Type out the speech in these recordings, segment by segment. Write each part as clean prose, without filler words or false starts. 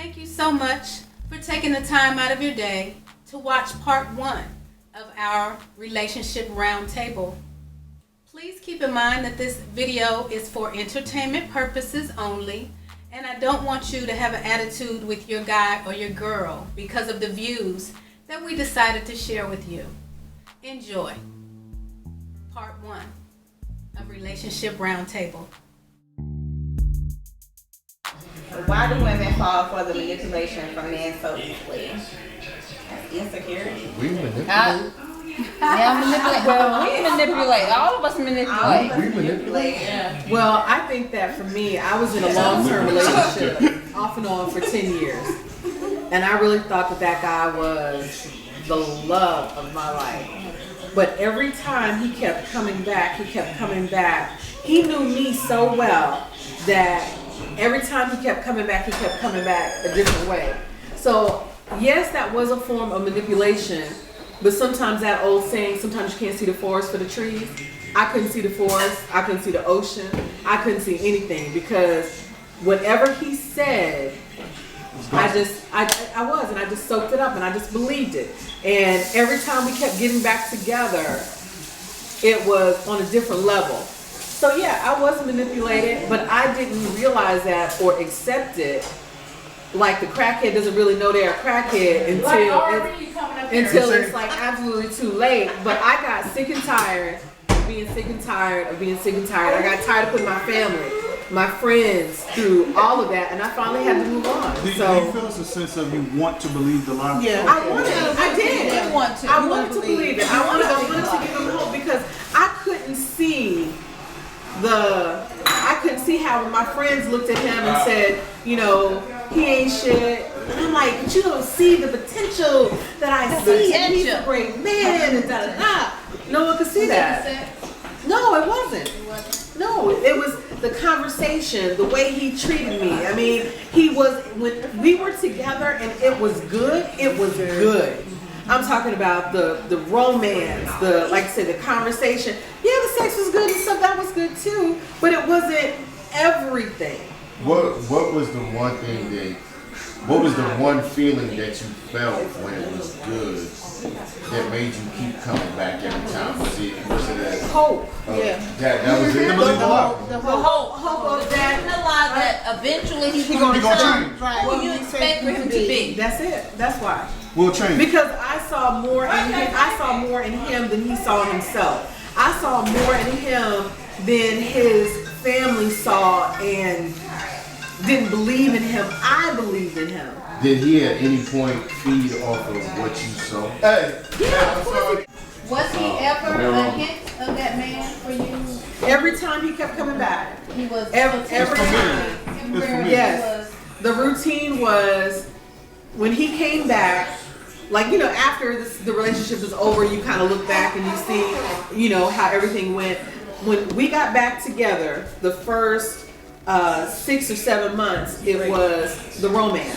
Thank you so much for taking the time out of your day to watch part 1 of our relationship roundtable. Please keep in mind that this video is for entertainment purposes only, and I don't want you to have an attitude with your guy or your girl because of the views that we decided to share with you. Enjoy part 1 of Relationship Roundtable. Why do women fall for the manipulation from men so easily? Insecurity. We manipulate. Manipulate. Well, we manipulate. All of us manipulate. We manipulate. Yeah. Well, I think that for me, I was in a long-term relationship, off and on for 10 years. And I really thought that that guy was the love of my life. But every time he kept coming back, he knew me so well that every time he kept coming back a different way. So, yes, that was a form of manipulation. But sometimes that old saying, sometimes you can't see the forest for the trees. I couldn't see the forest. I couldn't see the ocean. I couldn't see anything because whatever he said, I just soaked it up and I just believed it. And every time we kept getting back together, it was on a different level. So yeah, I was manipulated, but I didn't realize that or accept it. Like the crackhead doesn't really know they're a crackhead until it's like absolutely too late. But I got sick and tired of being sick and tired. I got tired of putting my family, my friends through all of that, and I finally had to move on. Do you feel it's a sense of you want to believe the lie? Yeah, I did. I wanted to believe it. I wanted to give them hope because I couldn't see how my friends looked at him and said, you know, he ain't shit. And I'm like, but you don't see the potential that I see. And he's a great man and da da da. No one could see that. No, it wasn't. No, it was the conversation, the way he treated me. I mean, when we were together and it was good, it was good. I'm talking about the romance, like I said, the conversation. Yeah, the sex was good and stuff, that was good too, but it wasn't everything. What was the one thing what was the one feeling that you felt when it was good that made you keep coming back every time? Was it a hope? That was it. The hope of that. The lie that eventually he's going to change. Right. What you expect for him to be. That's it. That's why. We'll change. Because I saw more in him than he saw in himself. I saw more in him than his family saw and didn't believe in him. I believed in him. Did he at any point feed off of what you saw? Hey. Yeah, of course. Was he ever a hint of that man for you? Every time he kept coming back. He was every time. Yes. The routine was when he came back, like, you know, after the relationship is over, you kind of look back and you see, you know, how everything went. When we got back together, the first 6 or 7 months, it was the romance.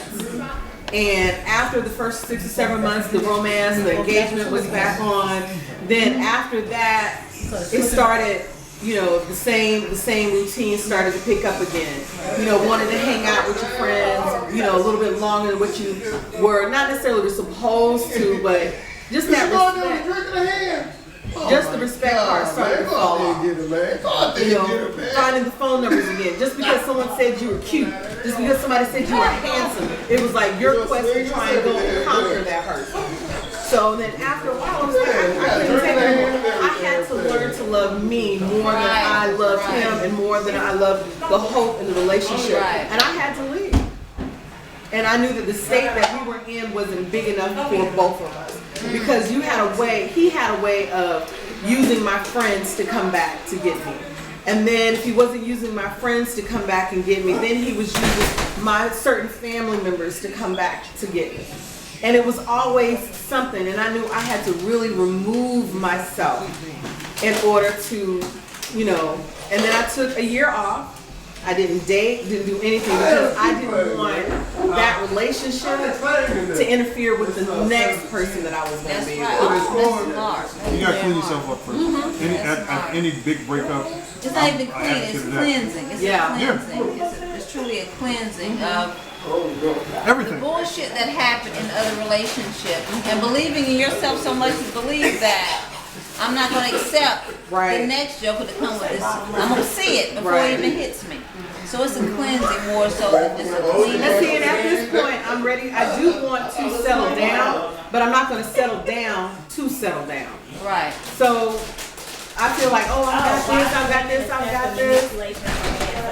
And after the first 6 or 7 months, the romance, the engagement was back on. Then after that, it started, you know, the same routine started to pick up again. You know, wanting to hang out with your friends, you know, a little bit longer than what you were not necessarily supposed to, but just that respect. Just the respect part started to fall off. You know, finding the phone numbers again. Just because someone said you were cute, just because somebody said you were handsome, it was like your quest to try and go and conquer that person. So then after a while, I was like, I couldn't take it anymore. I had to learn to love me more than I loved him and more than I loved the hope in the relationship. And I had to leave. And I knew that the state that we were in wasn't big enough for both of us. Because he had a way of using my friends to come back to get me. And then if he wasn't using my friends to come back and get me, then he was using my certain family members to come back to get me. And it was always something, and I knew I had to really remove myself in order to, you know, and then I took a year off. I didn't date, didn't do anything because I didn't want that relationship to interfere with the next person that I was going to That's be right. with. That's smart. You gotta clean yourself up first. At any big breakup, It's not even clean, it's cleansing. It's a cleansing. It's truly a cleansing of everything. bullshit that happened in other relationships. And believing in yourself so much to believe that I'm not going to accept the next joker to come with this. I'm going to see it before it even hits me. So it's a cleansing more so than just a cleansing. And see, and at this point, I'm ready. I do want to settle down, but I'm not going to settle down to settle down. Right. So I feel like, oh, I got this,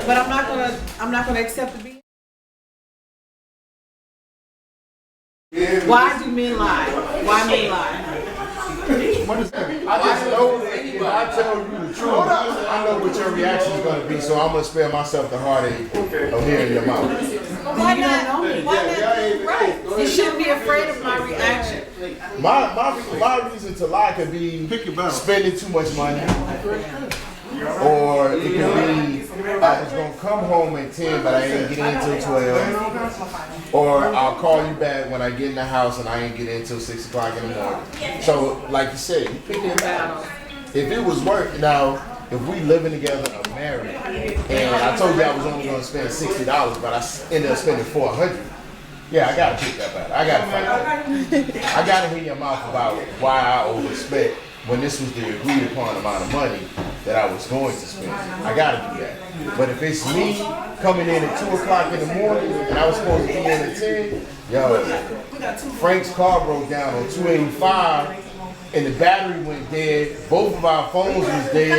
but I'm not gonna accept the beat. Why do men lie? Why men lie? What is that? I just know that if I tell you the truth, I know what your reaction is going to be, so I'm going to spare myself the heartache of hearing your mouth. Why not? Right. You shouldn't be afraid of my reaction. My reason to lie could be spending too much money. Or it could be I was going to come home at 10 but I ain't getting until 12. Or I'll call you back when I get in the house and I ain't getting until 6 o'clock in the morning. So like you said, you pick your battle. If it was work, now if we living together or married, and I told you I was only going to spend $60 but I ended up spending $400. Yeah, I gotta pick that battle. I gotta fight that. I gotta hear your mouth about why I overspent when this was the agreed upon amount of money that I was going to spend. I gotta do that. But if it's me coming in at 2 o'clock in the morning and I was supposed to be in at 10, yo, Frank's car broke down on 285 and the battery went dead. Both of our phones was dead.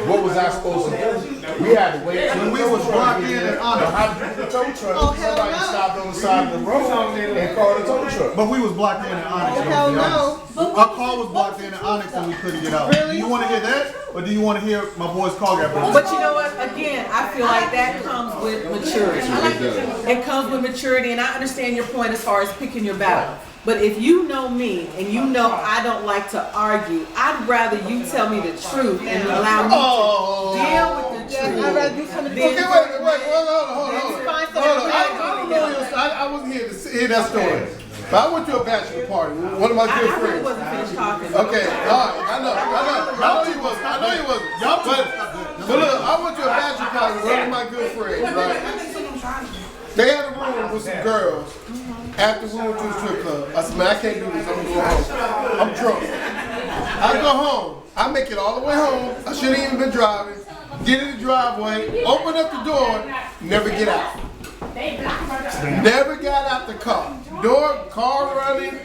What was I supposed to do? We had to wait till we was blocked in and honest. How to get the tow truck? Somebody stopped on the side of the road and called the tow truck. But we was blocked in and honest. Our car was blocked in and Onyx and we couldn't get out. Do you want to hear that? Or do you want to hear my boy's car got broken? But you know what? Again, I feel like that comes with maturity. It comes with maturity, and I understand your point as far as picking your battle. But if you know me and you know I don't like to argue, I'd rather you tell me the truth and allow me to deal with the truth. I'd rather do something. Okay, wait, hold on. I wasn't here to hear that story. But I went to a bachelor party with one of my good I really friends. wasn't finished talking. Okay, all right, I know you wasn't. But look, I went to a bachelor party with one of my good friends, right? They had a room with some girls. After we went to the strip club, I said, man, I can't do this. I'm gonna go home. I'm drunk. I go home. I make it all the way home. I shouldn't even been driving. Get in the driveway, open up the door, never get out. Never got out the car. Car running,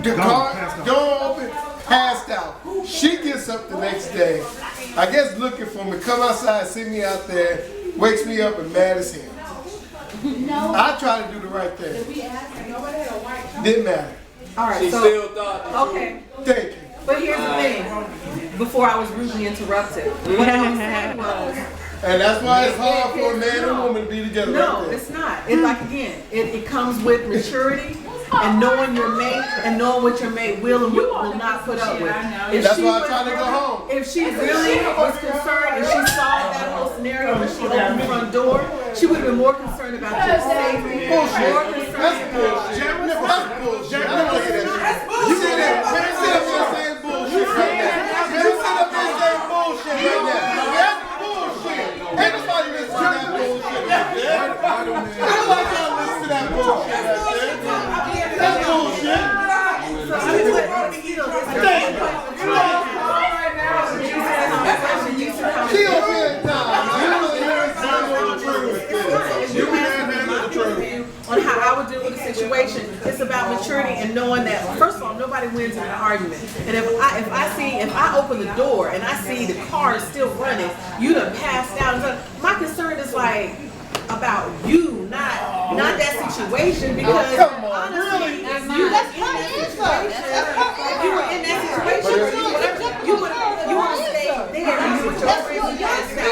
door open, passed out. She gets up the next day, I guess looking for me, come outside, see me out there, wakes me up and mad as hell. I try to do the right thing. Didn't matter. All right, so okay. Thank you. But here's the thing. Before I was rudely interrupted, what I was saying was. And that's why it's hard for a man and woman to be together. No, right there. it's not. It's like again, it comes with maturity and knowing your mate and knowing what your mate will and will not put up with. That's why I try to go home. If she really was concerned and she saw that whole scenario when she opened the front door, she would have been more concerned about your safety. Bullshit. More concerned That's about bullshit. That's bullshit. I don't like that shit. You sit up there saying bullshit right now. You sit up there saying bullshit right now. That's bullshit. Ain't nobody listen to that bullshit right there. Nobody gonna listen to that bullshit right there. That's bullshit. She don't feel time. On how I would deal with the situation, it's about maturity and knowing that first of all, nobody wins in an argument. And if I open the door and I see the car is still running, you done passed out. My concern is like about you, not that situation. Because honestly, if you were in that situation, you would have stayed there and you would your friends and passed out.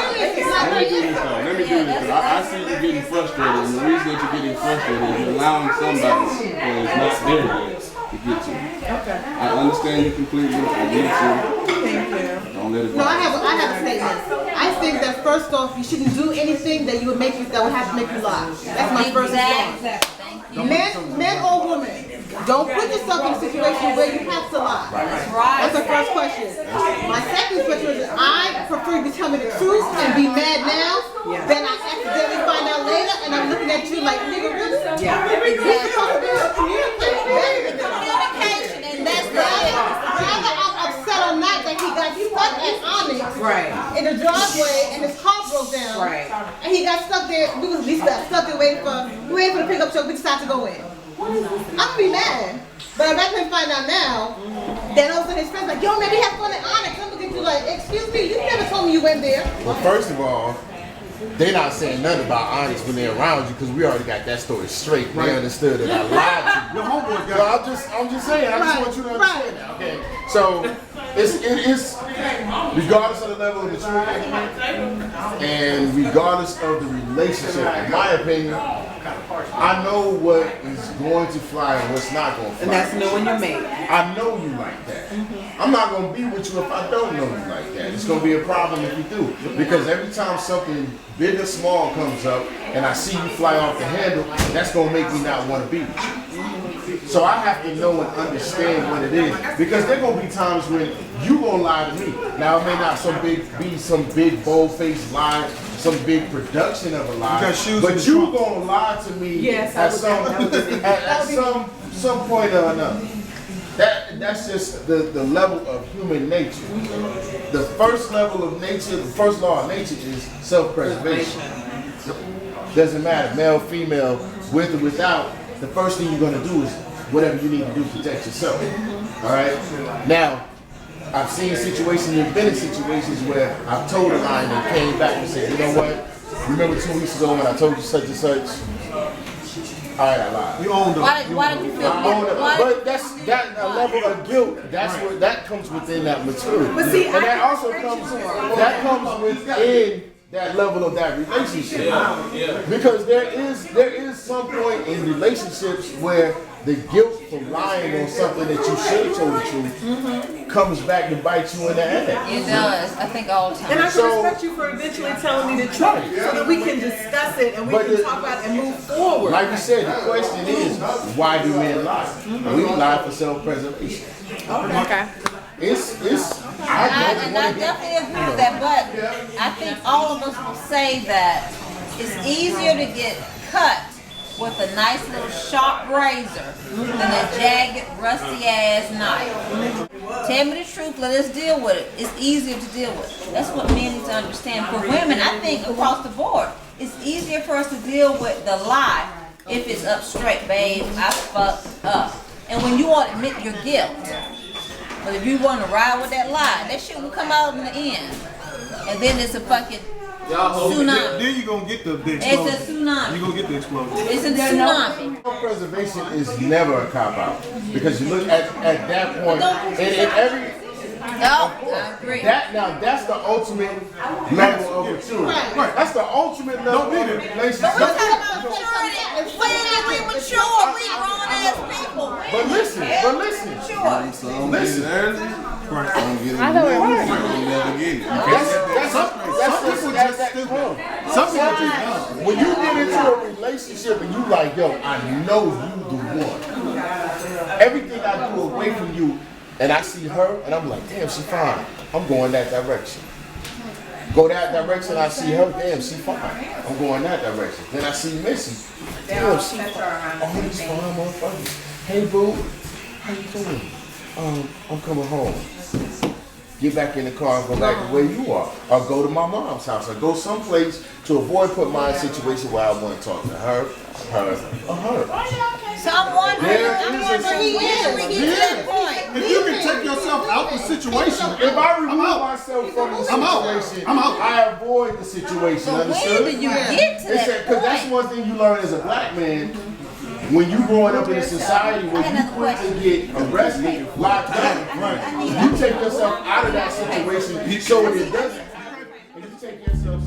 Let me do this. I see you getting frustrated, and the reason that you're getting frustrated is you're allowing somebody that is not there yet to get you. Okay. I understand you completely. I get you. Thank you. Don't let it go. No, I have a statement. I think that first off, you shouldn't do anything that would have to make you lie. That's my first response. Men or women, don't put yourself in a situation where you have to lie. That's the first question. My second question is, I prefer you to tell me the truth and be mad now than I accidentally find out later and I'm looking at you like, nigga, really? Yeah. We're supposed to be able to communicate. Communication, and that's the Rather, I'm upset on that he got stuck at Onyx in the driveway and his car broke down. And he got stuck there. We got stuck there waiting for the pickup truck. We decided to go in. I'm gonna be mad. But I'd rather him find out now than all of a sudden his friends like, yo man, they have fun at Onyx. I'm looking at you like, excuse me, you never told me you went there. Well, first of all, they're not saying nothing about Onyx when they're around you because we already got that story straight. They understood that I lied to you. Your homeboy got I'm just saying. I just want you to understand that. Okay. So it's regardless of the level of maturity and regardless of the relationship. In my opinion, I know what is going to fly and what's not going to fly. And that's knowing your mate. I know you like that. I'm not going to be with you if I don't know you like that. It's going to be a problem if you do. Because every time something big or small comes up and I see you fly off the handle, that's going to make me not want to be with you. So I have to know and understand what it is. Because there going to be times when you going to lie to me. Now it may not be some big bold-faced lie, some big production of a lie, but you going to lie to me at some point or another. That's just the level of human nature. The first level of nature, the first law of nature is self-preservation. Doesn't matter, male, female, with or without, the first thing you're going to do is whatever you need to do to protect yourself. All right? Now, I've seen situations and been in situations where I've told a lie and they came back and said, you know what? Remember 2 weeks ago when I told you such and such? All right, I lied. You owned them. Why did you feel guilty? But that's that a level of guilt. That's what that comes within that maturity. But see, and that also comes within that level of that relationship. Because there is some point in relationships where the guilt from lying on something that you should have told the truth comes back to bite you in the ass. It does. I think all the time. And I can respect you for eventually telling me the truth so that we can discuss it and we can talk about it and move forward. Like you said, the question is, why do men lie? We lie for self-preservation. Okay. It's I definitely agree with that, but I think all of us will say that it's easier to get cut with a nice little sharp razor than a jagged, rusty ass knife. Tell me the truth, let us deal with it. It's easier to deal with. That's what men need to understand. For women, I think across the board, it's easier for us to deal with the lie if it's up straight, babe, I fucked up. And when you want to admit your guilt. But if you want to ride with that lie, that shit will come out in the end. And then it's a fucking tsunami. Then you're going to get the explosion. It's a tsunami. You're going to get the explosion. It's a tsunami. Self-preservation is never a cop-out. Because you look at that point, in every... I agree. That's the ultimate level of maturity. That's the ultimate level of relationship. But we're talking about maturity. When are we mature? We grown ass people. But listen. I know it right. When you get into a relationship and you like, yo, I know you the one. Everything I do away from you, and I see her, and I'm like, damn, she fine. I'm going that direction. Go that direction, I see her, damn, she fine. I'm going that direction. Then I see Missy. Damn, she fine. All these fine motherfuckers. Hey, boo, how you doing? I'm coming home. Get back in the car and go back to where you are. Or go to my mom's house. Or go someplace to avoid putting my in a situation where I want to talk to her, or her. So I'm wondering, There when is we get to that point. If you can take yourself out the situation, If I remove myself from the situation, I avoid the situation. But Understood? when do you get to that Because that's point? one thing you learn as a black man. When you growing up in a society where you quickly get arrested, locked up, you take yourself out of that situation so it doesn't. If you take yourself